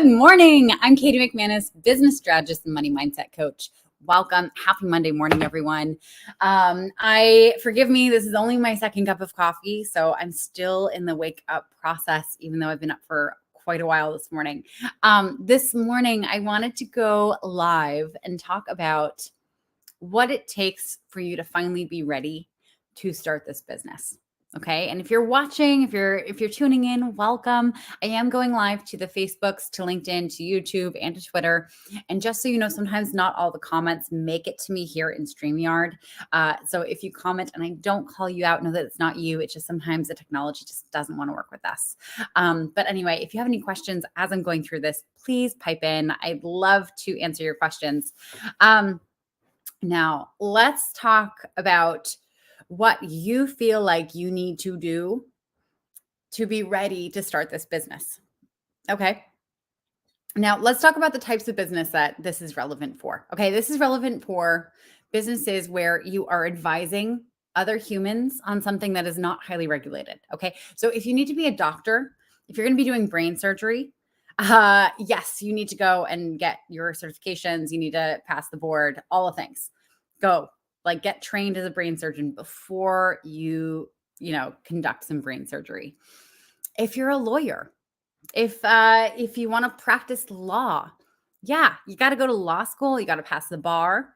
Good morning. I'm Katie McManus, business strategist and money mindset coach. Welcome. Happy Monday morning, everyone. Forgive me, this is only my second cup of coffee, so I'm still in the wake up process, even though I've been up for quite a while this morning. This morning, I wanted to go live and talk about what it takes for you to finally be ready to start this business. Okay. And if you're watching, if you're tuning in, welcome. I am going live to the Facebooks, to LinkedIn, to YouTube, and to Twitter. And just so you know, sometimes not all the comments make it to me here in StreamYard. So if you comment and I don't call you out, know that it's not you. It's just sometimes the technology just doesn't want to work with us. But anyway, if you have any questions as I'm going through this, please pipe in. I'd love to answer your questions. Now, let's talk about what you feel like you need to do to be ready to start this business. Okay. Now, let's talk about the types of business that this is relevant for. Okay. This is relevant for businesses where you are advising other humans on something that is not highly regulated. Okay. So if you need to be a doctor, if you're going to be doing brain surgery, yes, you need to go and get your certifications. You need to pass the board, all the things. Go, like, get trained as a brain surgeon before you conduct some brain surgery. If you're a lawyer, if you want to practice law, yeah, you got to go to law school. You got to pass the bar.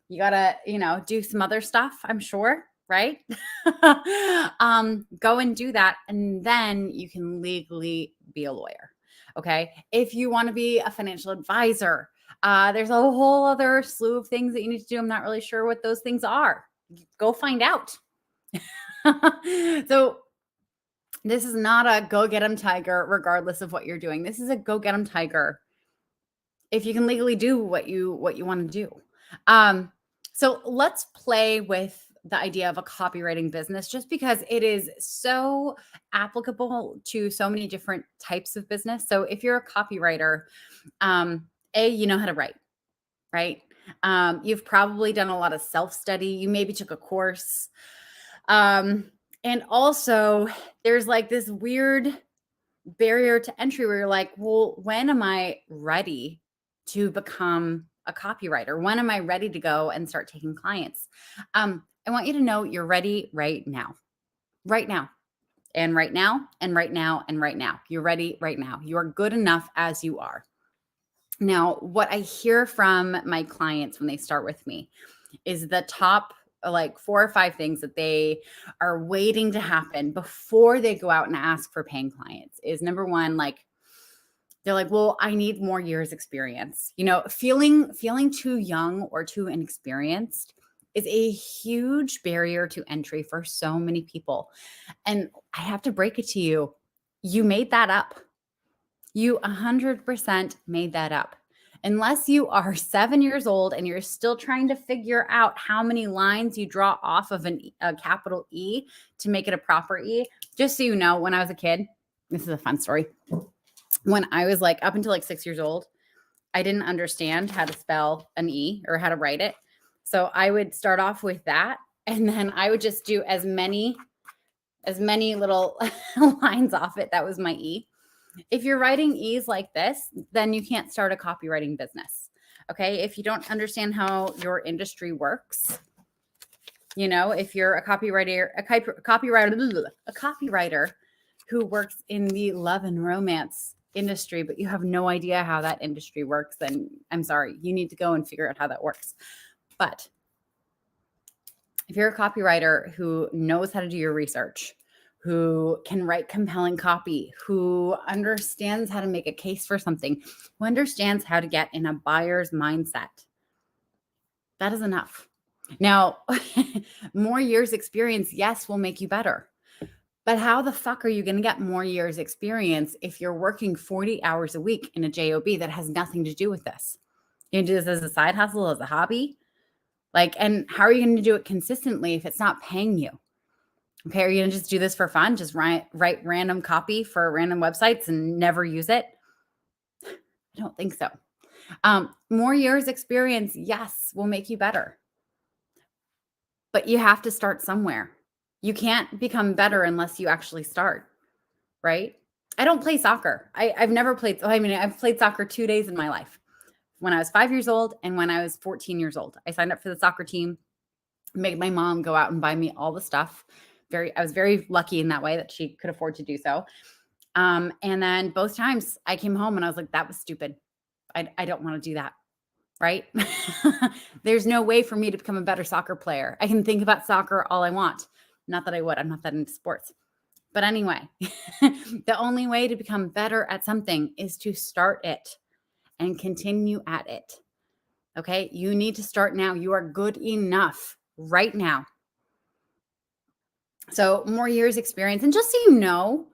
You got to, do some other stuff, I'm sure, right? Go and do that. And then you can legally be a lawyer. Okay. If you want to be a financial advisor, there's a whole other slew of things that you need to do. I'm not really sure what those things are. Go find out. So this is not a go get 'em tiger, regardless of what you're doing. This is a go get 'em tiger if you can legally do what you want to do. So let's play with the idea of a copywriting business, just because it is so applicable to so many different types of business. So if you're a copywriter, you know how to write, right? You've probably done a lot of self-study. You maybe took a course. And also there's like this weird barrier to entry where you're like, well, when am I ready to become a copywriter? When am I ready to go and start taking clients? I want you to know you're ready right now, right now, and right now, and right now, and right now. You're ready right now. You are good enough as you are. Now, what I hear from my clients when they start with me is the top like 4 or 5 things that they are waiting to happen before they go out and ask for paying clients is, number one, like, they're like, well, I need more years experience. Feeling too young or too inexperienced is a huge barrier to entry for so many people. And I have to break it to you. You made that up. You 100% made that up. Unless you are 7 years old and you're still trying to figure out how many lines you draw off of a capital E to make it a proper E. Just so you know, when I was a kid, this is a fun story. When I was like up until like 6 years old, I didn't understand how to spell an E or how to write it. So I would start off with that, and then I would just do as many little lines off it. That was my E. If you're writing E's like this, then you can't start a copywriting business. Okay. If you don't understand how your industry works, if you're a copywriter who works in the love and romance industry, but you have no idea how that industry works, then I'm sorry, you need to go and figure out how that works. But if you're a copywriter who knows how to do your research, who can write compelling copy, who understands how to make a case for something, who understands how to get in a buyer's mindset, that is enough. Now, more years experience, yes, will make you better. But how the fuck are you going to get more years experience if you're working 40 hours a week in a job that has nothing to do with this? You can do this as a side hustle, as a hobby. And how are you going to do it consistently if it's not paying you? Okay, are you going to just do this for fun? Just write random copy for random websites and never use it? I don't think so. More years experience, yes, will make you better. But you have to start somewhere. You can't become better unless you actually start, right? I don't play soccer. I've never played. I mean, I've played soccer 2 days in my life. When I was 5 years old and when I was 14 years old. I signed up for the soccer team, made my mom go out and buy me all the stuff. I was very lucky in that way that she could afford to do so. And then both times I came home and I was like, that was stupid. I don't want to do that. Right? There's no way for me to become a better soccer player. I can think about soccer all I want. Not that I would. I'm not that into sports. But anyway, the only way to become better at something is to start it and continue at it. Okay? You need to start now. You are good enough right now. So, more years experience. And just so you know,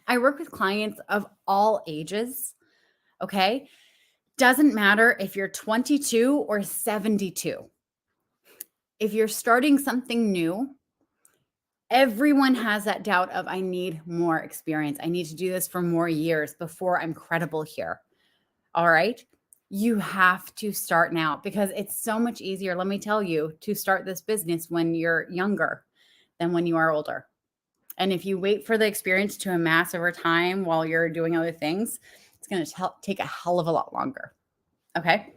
I work with clients of all ages. Okay? Doesn't matter if you're 22 or 72. If you're starting something new, everyone has that doubt of, I need more experience. I need to do this for more years before I'm credible here. All right. You have to start now because it's so much easier, let me tell you, to start this business when you're younger than when you are older. And if you wait for the experience to amass over time while you're doing other things, it's going to take a hell of a lot longer. Okay.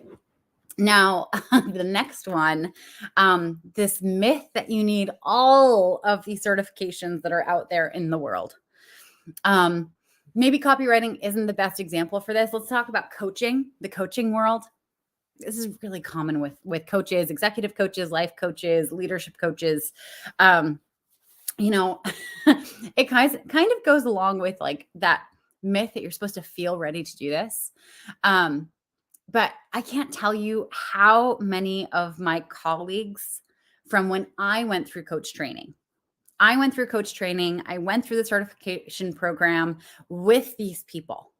Now, the next one, this myth that you need all of these certifications that are out there in the world. Maybe copywriting isn't the best example for this. Let's talk about coaching, the coaching world. This is really common with coaches, executive coaches, life coaches, leadership coaches. It kind of goes along with like that myth that you're supposed to feel ready to do this. But I can't tell you how many of my colleagues from when I went through coach training. I went through the certification program with these people,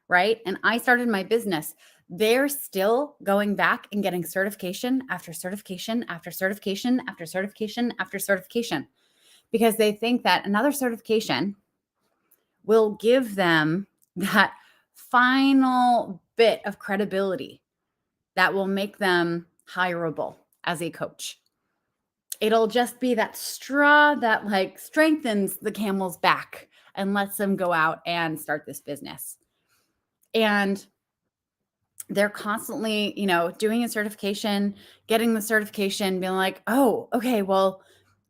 right? And I started my business. They're still going back and getting certification after certification after certification after certification after certification because they think that another certification will give them that final bit of credibility that will make them hireable as a coach. It'll just be that straw that like strengthens the camel's back and lets them go out and start this business. And they're constantly, doing a certification, getting the certification, being like, "Oh, okay, well,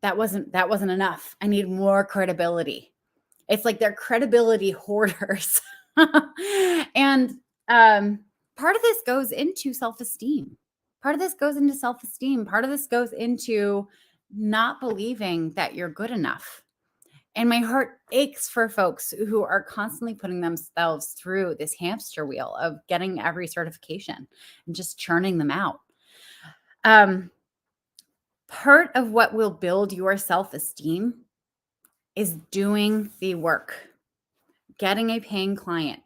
that wasn't enough. I need more credibility." It's like they're credibility hoarders. And part of this goes into self-esteem. Part of this goes into self-esteem. Part of this goes into not believing that you're good enough. And my heart aches for folks who are constantly putting themselves through this hamster wheel of getting every certification and just churning them out. Part of what will build your self-esteem is doing the work, getting a paying client,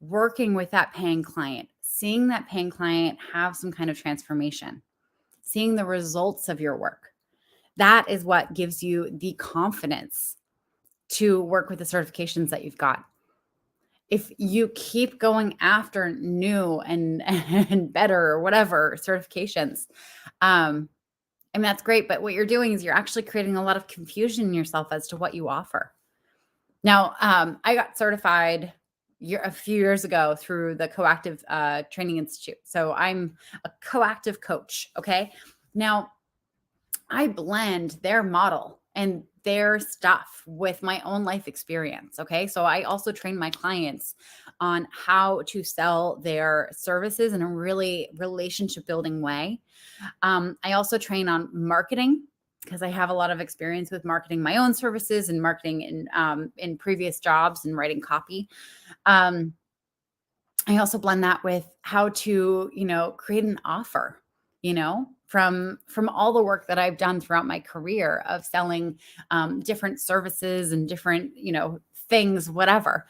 working with that paying client, seeing that paying client have some kind of transformation, seeing the results of your work. That is what gives you the confidence to work with the certifications that you've got. If you keep going after new and better or whatever certifications, that's great. But what you're doing is you're actually creating a lot of confusion in yourself as to what you offer. Now, I got certified a few years ago through the Coactive Training Institute. So I'm a coactive coach. Okay. Now, I blend their model and their stuff with my own life experience. Okay. So I also train my clients on how to sell their services in a really relationship building way. I also train on marketing because I have a lot of experience with marketing my own services and marketing in previous jobs and writing copy. I also blend that with how to, create an offer, from all the work that I've done throughout my career of selling different services and different, things, whatever.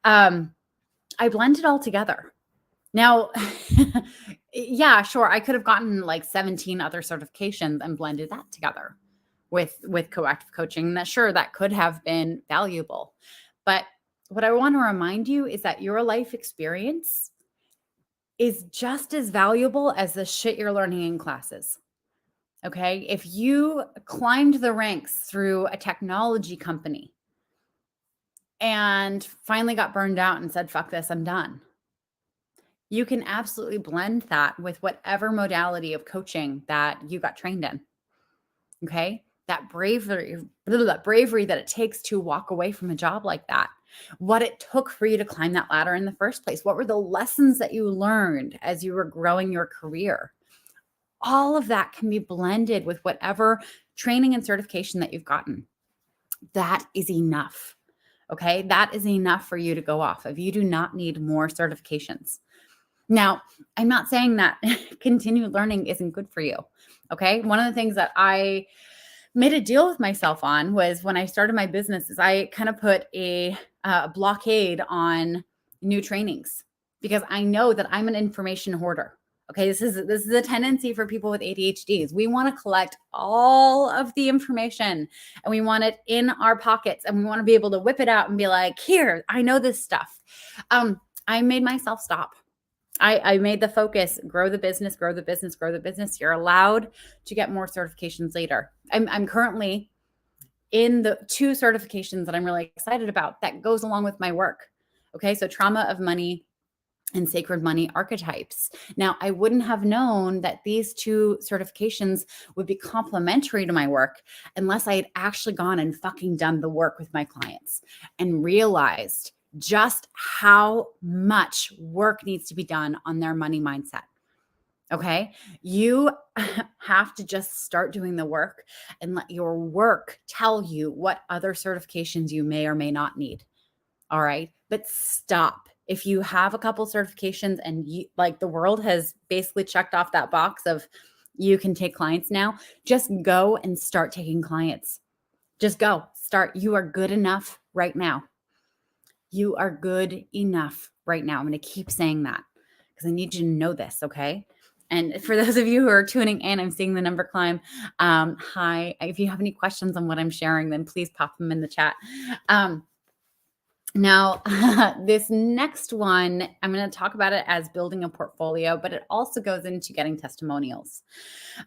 I blend it all together. Now, yeah, sure, I could have gotten like 17 other certifications and blended that together with coactive coaching. That could have been valuable. But what I want to remind you is that your life experience is just as valuable as the shit you're learning in classes. Okay? If you climbed the ranks through a technology company, and finally got burned out and said, fuck this, I'm done. You can absolutely blend that with whatever modality of coaching that you got trained in. Okay. That bravery that it takes to walk away from a job like that. What it took for you to climb that ladder in the first place. What were the lessons that you learned as you were growing your career? All of that can be blended with whatever training and certification that you've gotten. That is enough. Okay. That is enough for you to go off of. You do not need more certifications. Now, I'm not saying that continued learning isn't good for you. Okay. One of the things that I made a deal with myself on was when I started my business is I kind of put a blockade on new trainings because I know that I'm an information hoarder. Okay, this is a tendency for people with ADHDs. We want to collect all of the information and we want it in our pockets and we want to be able to whip it out and be like, here, I know this stuff. I made myself stop. I made the focus, grow the business, grow the business, grow the business. You're allowed to get more certifications later. I'm currently in the 2 certifications that I'm really excited about that goes along with my work. Okay. So trauma of money and sacred money archetypes. Now, I wouldn't have known that these 2 certifications would be complementary to my work unless I had actually gone and fucking done the work with my clients and realized just how much work needs to be done on their money mindset. Okay. You have to just start doing the work and let your work tell you what other certifications you may or may not need. All right. But stop. If you have a couple certifications and you, like the world has basically checked off that box of you can take clients now, just go and start taking clients. Just go. Start. You are good enough right now. You are good enough right now. I'm going to keep saying that because I need you to know this. Okay. And for those of you who are tuning in, I'm seeing the number climb. Hi. If you have any questions on what I'm sharing, then please pop them in the chat. Now, this next one, I'm going to talk about it as building a portfolio, but it also goes into getting testimonials.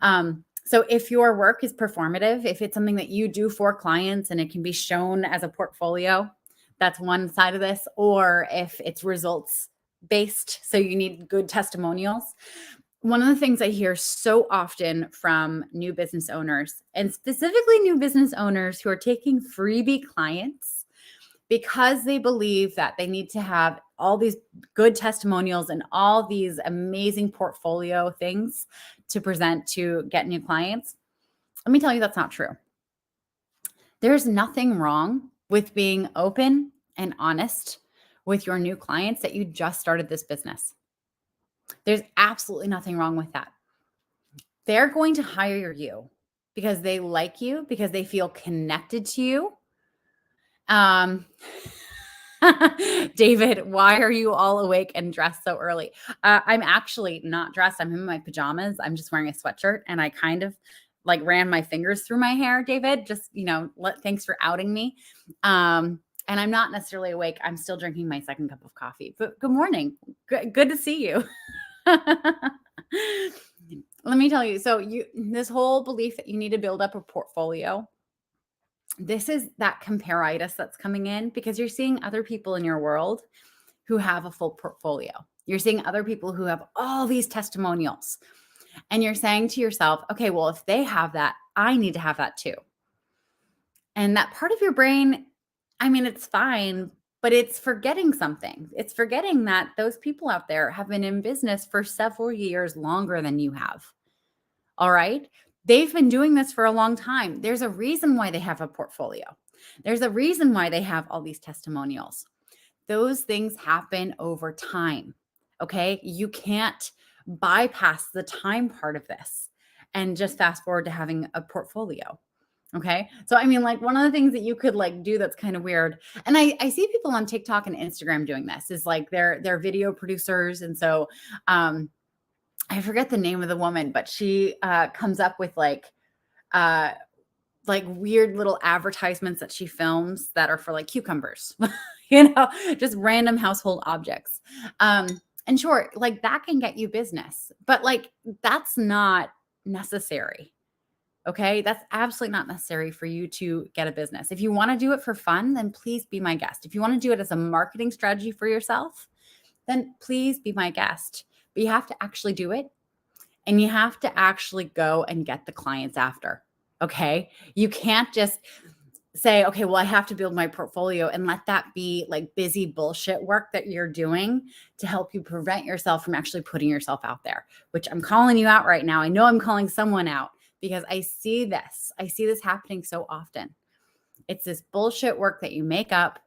So if your work is performative, if it's something that you do for clients and it can be shown as a portfolio, that's one side of this, or if it's results based, so you need good testimonials. One of the things I hear so often from new business owners, and specifically new business owners who are taking freebie clients because they believe that they need to have all these good testimonials and all these amazing portfolio things to present to get new clients. Let me tell you, that's not true. There's nothing wrong with being open and honest with your new clients that you just started this business. There's absolutely nothing wrong with that. They're going to hire you because they like you, because they feel connected to you. David, why are you all awake and dressed so early? I'm actually not dressed. I'm in my pajamas. I'm just wearing a sweatshirt and I kind of like ran my fingers through my hair, David. Just, thanks for outing me. And I'm not necessarily awake. I'm still drinking my second cup of coffee. But good morning. Good to see you. Let me tell you. So this whole belief that you need to build up a portfolio, this is that compare-itis that's coming in because you're seeing other people in your world who have a full portfolio. You're seeing other people who have all these testimonials. And you're saying to yourself, okay, well, if they have that, I need to have that too. And that part of your brain, I mean, it's fine, but it's forgetting something. It's forgetting that those people out there have been in business for several years longer than you have. All right. They've been doing this for a long time. There's a reason why they have a portfolio. There's a reason why they have all these testimonials. Those things happen over time. Okay. You can't bypass the time part of this and just fast forward to having a portfolio. Okay. So, I mean, like one of the things that you could like do that's kind of weird. And I see people on TikTok and Instagram doing this is like they're video producers. And so, I forget the name of the woman, but she comes up with like weird little advertisements that she films that are for like cucumbers, just random household objects. And sure, like that can get you business, but like that's not necessary. Okay. That's absolutely not necessary for you to get a business. If you want to do it for fun, then please be my guest. If you want to do it as a marketing strategy for yourself, then please be my guest. But you have to actually do it and you have to actually go and get the clients after. Okay. You can't just say, okay, well, I have to build my portfolio and let that be like busy bullshit work that you're doing to help you prevent yourself from actually putting yourself out there, which I'm calling you out right now. I know I'm calling someone out because I see this. I see this happening so often. It's this bullshit work that you make up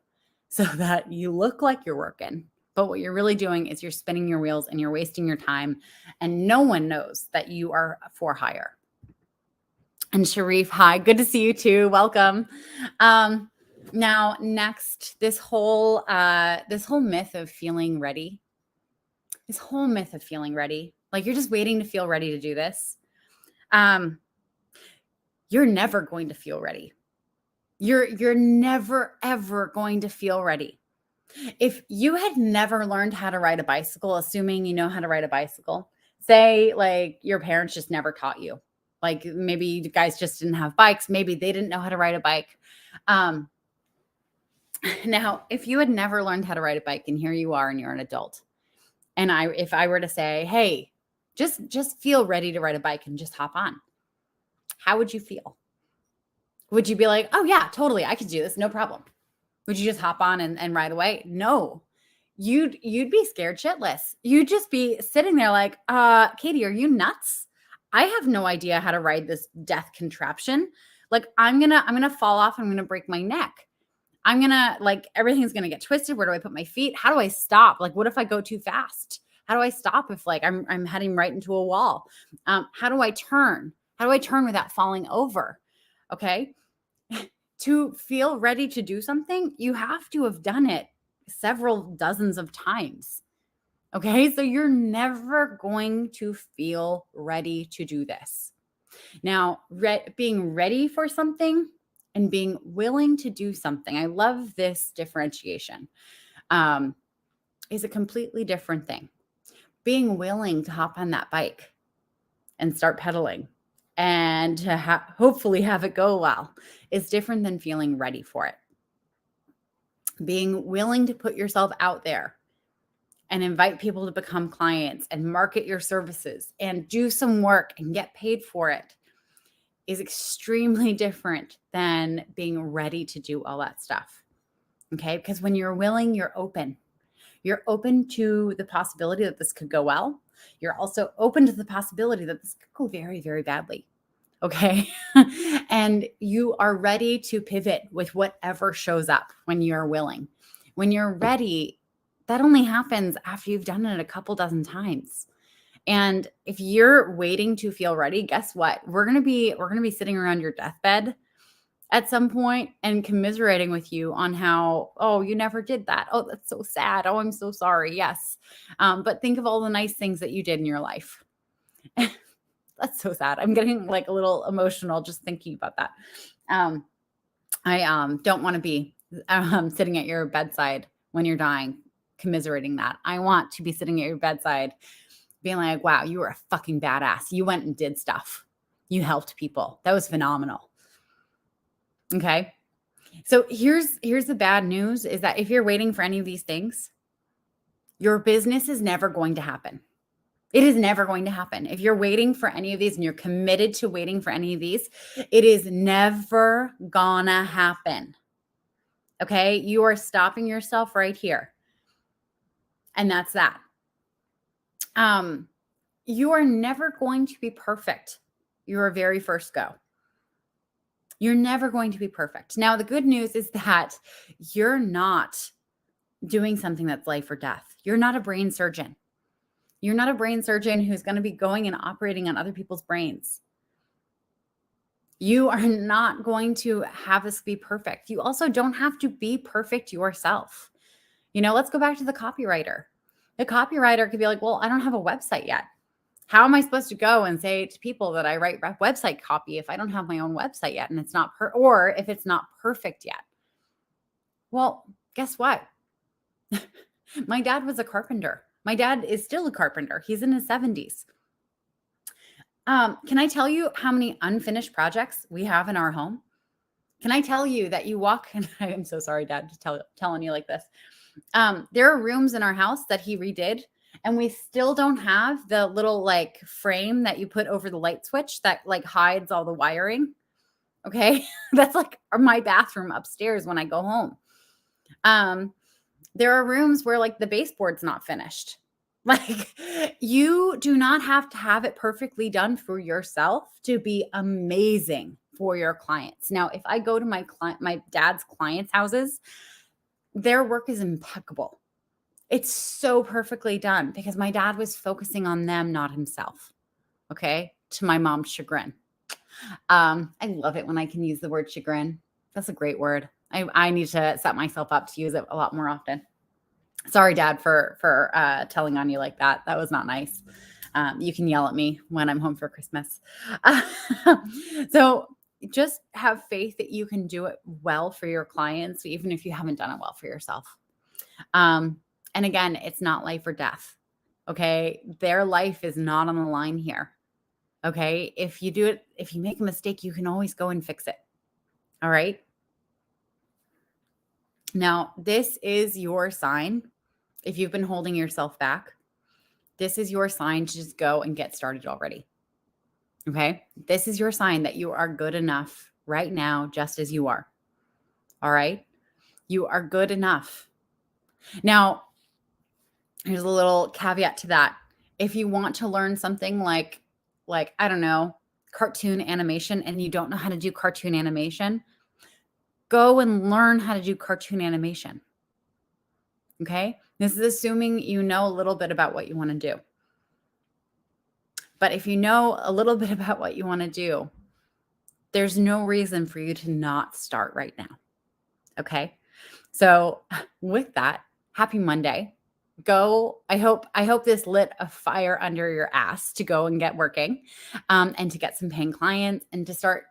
so that you look like you're working. But what you're really doing is you're spinning your wheels and you're wasting your time. And no one knows that you are for hire. And Sharif, hi, good to see you too. Welcome. Now, next, this whole myth of feeling ready, like you're just waiting to feel ready to do this. You're never going to feel ready. You're never ever going to feel ready. If you had never learned how to ride a bicycle, assuming you know how to ride a bicycle, say like your parents just never taught you. Like maybe you guys just didn't have bikes, maybe they didn't know how to ride a bike. Now, if you had never learned how to ride a bike and here you are and you're an adult, and if I were to say, "Hey, just feel ready to ride a bike and just hop on." How would you feel? Would you be like, "Oh yeah, totally, I could do this, no problem." Would you just hop on and ride away? No. You'd be scared shitless. You'd just be sitting there like, Katie, are you nuts? I have no idea how to ride this death contraption. Like I'm gonna fall off. I'm gonna break my neck. I'm gonna like everything's gonna get twisted. Where do I put my feet? How do I stop? Like, what if I go too fast? How do I stop if like I'm heading right into a wall? How do I turn? How do I turn without falling over? Okay. To feel ready to do something, you have to have done it several dozens of times. Okay. So you're never going to feel ready to do this. Now, being ready for something and being willing to do something, I love this differentiation, is a completely different thing. Being willing to hop on that bike and start pedaling and to hopefully have it go well is different than feeling ready for it. Being willing to put yourself out there and invite people to become clients and market your services and do some work and get paid for it is extremely different than being ready to do all that stuff. Okay. Because when you're willing, you're open. You're open to the possibility that this could go well. You're also open to the possibility that this could go very, very badly. Okay. And you are ready to pivot with whatever shows up when you're willing. When you're ready, that only happens after you've done it a couple dozen times. And if you're waiting to feel ready, guess what? We're going to be sitting around your deathbed at some point and commiserating with you on how, oh, you never did that. Oh, that's so sad. Oh, I'm so sorry. Yes. But think of all the nice things that you did in your life. That's so sad. I'm getting like a little emotional just thinking about that. I don't want to be sitting at your bedside when you're dying, commiserating that. I want to be sitting at your bedside being like, wow, you were a fucking badass. You went and did stuff. You helped people. That was phenomenal. Okay. So here's the bad news is that if you're waiting for any of these things, your business is never going to happen. It is never going to happen. If you're waiting for any of these and you're committed to waiting for any of these, it is never gonna happen. Okay. You are stopping yourself right here. And that's that. You are never going to be perfect your very first go. You're never going to be perfect. Now, the good news is that you're not doing something that's life or death. You're not a brain surgeon. You're not a brain surgeon who's going to be going and operating on other people's brains. You are not going to have this be perfect. You also don't have to be perfect yourself. Let's go back to the copywriter. The copywriter could be like, well, I don't have a website yet. How am I supposed to go and say to people that I write website copy if I don't have my own website yet and it's not or if it's not perfect yet? Well, guess what? My dad was a carpenter. My dad is still a carpenter. He's in his 70s. Can I tell you how many unfinished projects we have in our home? Can I tell you that you walk and I'm so sorry, Dad, to telling you like this. There are rooms in our house that he redid, and we still don't have the little like frame that you put over the light switch that like hides all the wiring. Okay. That's like my bathroom upstairs when I go home. There are rooms where like the baseboard's not finished. Like you do not have to have it perfectly done for yourself to be amazing for your clients. Now, if I go to my dad's clients' houses, their work is impeccable. It's so perfectly done because my dad was focusing on them, not himself. Okay. To my mom's chagrin. I love it when I can use the word chagrin. That's a great word. I need to set myself up to use it a lot more often. Sorry, Dad, for telling on you like that. That was not nice. You can yell at me when I'm home for Christmas. So just have faith that you can do it well for your clients, even if you haven't done it well for yourself. And again, it's not life or death. Okay. Their life is not on the line here. Okay. If you make a mistake, you can always go and fix it. All right. Now, this is your sign. If you've been holding yourself back, this is your sign to just go and get started already. Okay. This is your sign that you are good enough right now, just as you are. All right. You are good enough. Now, here's a little caveat to that. If you want to learn something like, I don't know, cartoon animation, and you don't know how to do cartoon animation, go and learn how to do cartoon animation. Okay. This is assuming you know a little bit about what you want to do. But if you know a little bit about what you want to do, there's no reason for you to not start right now. Okay. So with that, happy Monday. Go. I hope this lit a fire under your ass to go and get working, and to get some paying clients and to start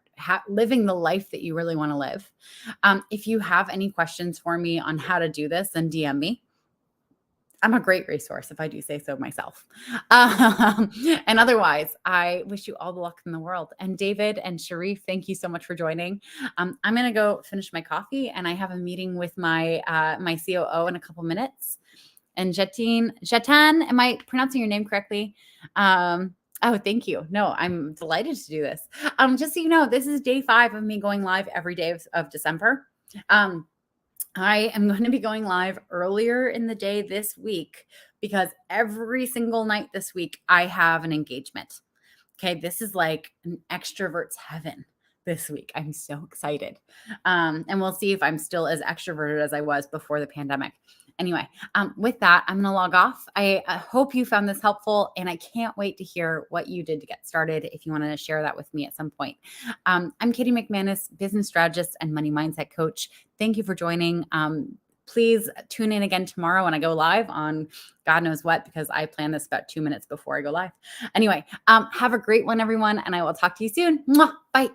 living the life that you really want to live. If you have any questions for me on how to do this, then DM me. I'm a great resource, if I do say so myself. And otherwise, I wish you all the luck in the world. And David and Sharif, thank you so much for joining. I'm going to go finish my coffee, and I have a meeting with my my COO in a couple minutes. And Jatan, am I pronouncing your name correctly? Oh, thank you. No, I'm delighted to do this. Just so you know, this is day 5 of me going live every day of December. I am going to be going live earlier in the day this week because every single night this week, I have an engagement. Okay. This is like an extrovert's heaven this week. I'm so excited. And we'll see if I'm still as extroverted as I was before the pandemic. Anyway, with that, I'm going to log off. I hope you found this helpful, and I can't wait to hear what you did to get started if you want to share that with me at some point. I'm Katie McManus, business strategist and money mindset coach. Thank you for joining. Please tune in again tomorrow when I go live on God knows what, because I plan this about 2 minutes before I go live. Anyway, have a great one, everyone, and I will talk to you soon. Mwah! Bye.